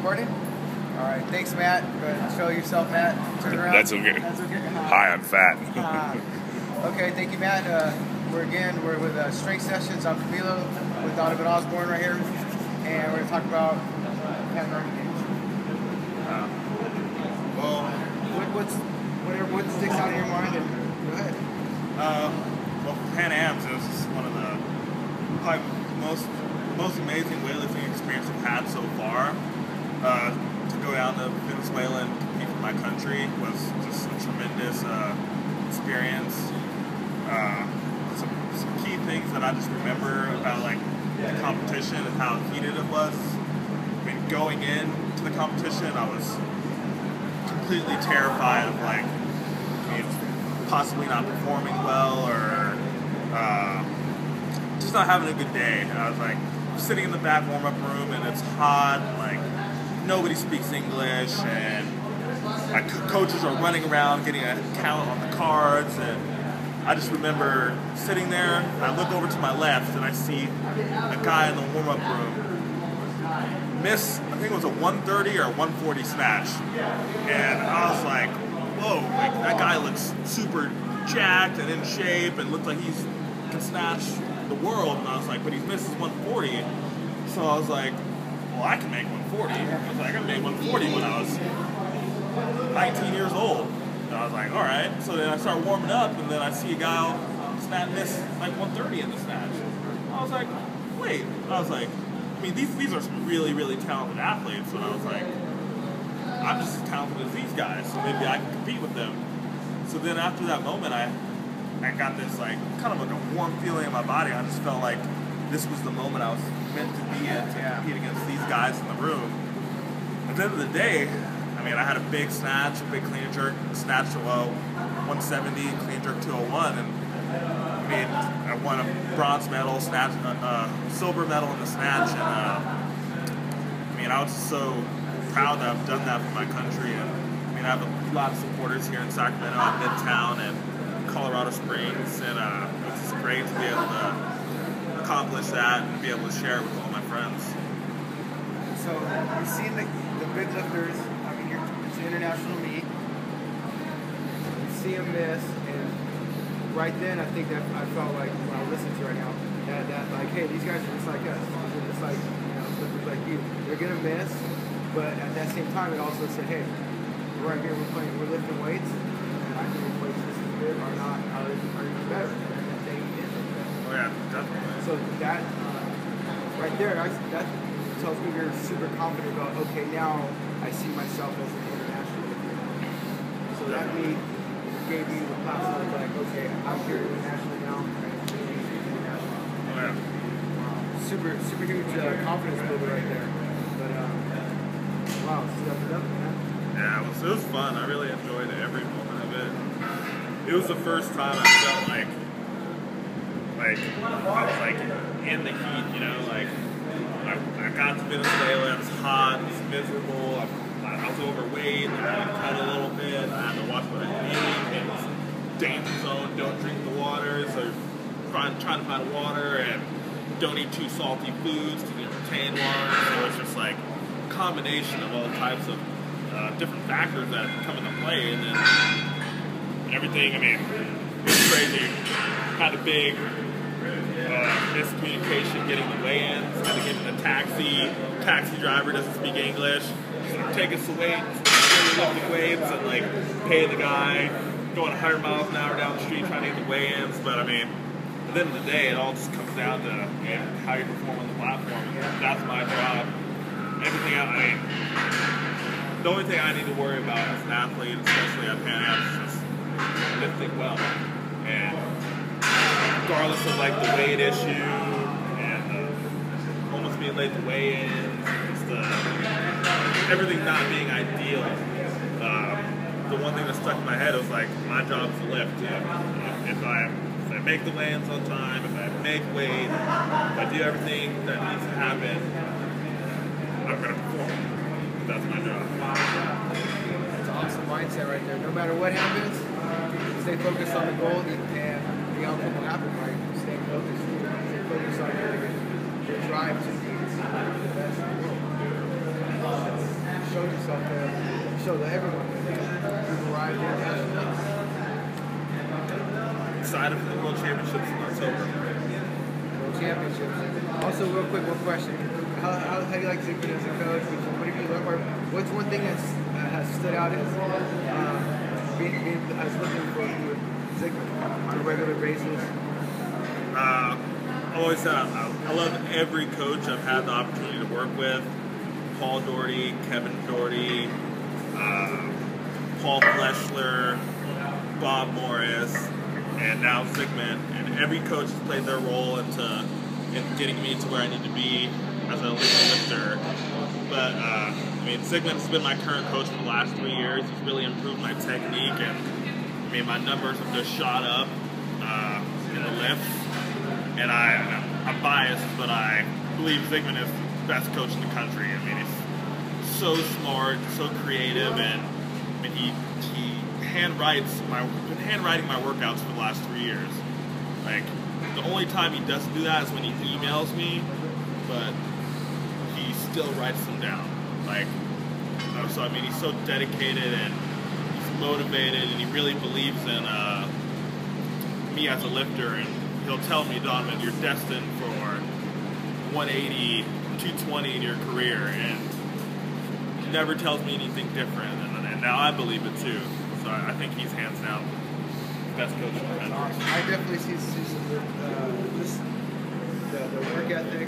recording? All right, thanks, Matt. Go ahead and show yourself, Matt. Turn around. That's okay. That's okay. Hi, I'm fat. Okay, thank you, Matt. We're with Strength Sessions. I'm Camilo with Donovan Osborne right here, and we're going to talk about PanAms. What sticks out in your mind? And go ahead. Well, PanAms is one of the probably most amazing weightlifting experience I've had so far. To go down to Venezuela and compete for my country was just a tremendous experience. Some key things that I just remember about like the competition and how heated it was. I mean, going into the competition, I was completely terrified of like possibly not performing well or just not having a good day. I was like sitting in the back warm-up room and it's hot, like nobody speaks English, and my coaches are running around getting a count on the cards, and I just remember sitting there, and I look over to my left and I see a guy in the warm-up room miss, I think it was a 130 or a 140 snatch, and I was like, whoa, like that guy looks super jacked and in shape and looks like he can snatch the world, and I was like, but he misses 140, so I was like, well, I can make 140. I was like, I made 140 when I was 19 years old. And I was like, all right. So then I start warming up, and then I see a guy miss like 130 in the snatch. I was like, wait. I was like, I mean, these are some really, really talented athletes. And I was like, I'm just as talented as these guys, so maybe I can compete with them. So then after that moment, I got this like kind of like a warm feeling in my body. I just felt like this was the moment I was meant to be in to compete against these guys in the room. At the end of the day, I mean, I had a big snatch, a big clean and jerk, snatch to 170, clean and jerk 201, and I mean, I won a bronze medal, snatch, silver medal in the snatch, and I mean, I was so proud that I've done that for my country. And I mean, I have a lot of supporters here in Sacramento, at Midtown, and Colorado Springs, and it's just great to be able to accomplish that and be able to share it with all my friends. So you've seen the big lifters. I mean, it's an international meet. You see them miss, and right then I think that I felt like when I listened to you right now that like, hey, these guys are just like us. They're just like, you know, lifters like you. They're gonna miss, but at that same time, it also said, hey, right here we're lifting weights, and I think the weights just as good are even better. And they did. Oh yeah, definitely. So that right there, that tells me you're super confident about, okay, now I see myself as an international lifter. So that meet gave you the platform like, okay, I'm here internationally now. Oh yeah. Wow. Super huge confidence builder right there. But wow, stuff it up, man. Yeah, it was fun. I really enjoyed every moment of it. It was the first time I felt like I was like in the heat, you know, like I got to Venezuela, it was hot, it was miserable, I was overweight, I had to cut a little bit, I had to watch what I ate, it was danger zone, don't drink the water, so trying to find water, and don't eat too salty foods because you retain water, so it's just like a combination of all types of different factors that come into play, and then everything, I mean, it was crazy. Had a big miscommunication getting the weigh-ins, had to get in the taxi driver doesn't speak English, so take us away, lifting weights, and like pay the guy, going 100 miles an hour down the street trying to get the weigh-ins, but I mean, at the end of the day, it all just comes down to how you perform on the platform, and that's my job. Everything else, I mean, the only thing I need to worry about as an athlete, especially at PanAms, is just lifting well, and regardless of like the weight issue and almost being late to weigh-ins, everything not being ideal. The one thing that stuck in my head was like, my job is to lift. If I make the weigh-ins on time, if I make weight, if I do everything that needs to happen, I'm going to perform. That's my job. That's an awesome mindset right there. No matter what happens, stay focused on the goal, and the outcome will happen, right? Stay focused. Stay focused on your drive to be the best in the world. yourself there, show that everyone you've arrived internationally. Excited for the World Championships in October. World Championships. Also, real quick, one question. How do you like Zygmunt as a coach? What have you learned? What's one thing that has stood out as looking for you with Zygmunt on a regular basis? Always said I love every coach I've had the opportunity to work with. Paul Doherty, Kevin Doherty, Paul Fleshler, Bob Morris, and now Zygmunt. And every coach has played their role in getting me to where I need to be as an elite lifter. But I mean, Zygmunt has been my current coach for the last 3 years. He's really improved my technique, and I mean, my numbers have just shot up in the lifts. And I'm biased, but I believe Zygmunt is the best coach in the country. I mean, he's so smart, so creative, and I mean, he been handwriting my workouts for the last 3 years. Like, the only time he doesn't do that is when he emails me, but he still writes them down. Like, so I mean, he's so dedicated and he's motivated, and he really believes in me as a lifter. And he'll tell me, Donovan, you're destined for 180, 220 in your career, and he never tells me anything different, and now I believe it too. So I think he's hands down the best coach in the country. I definitely see some the work ethic.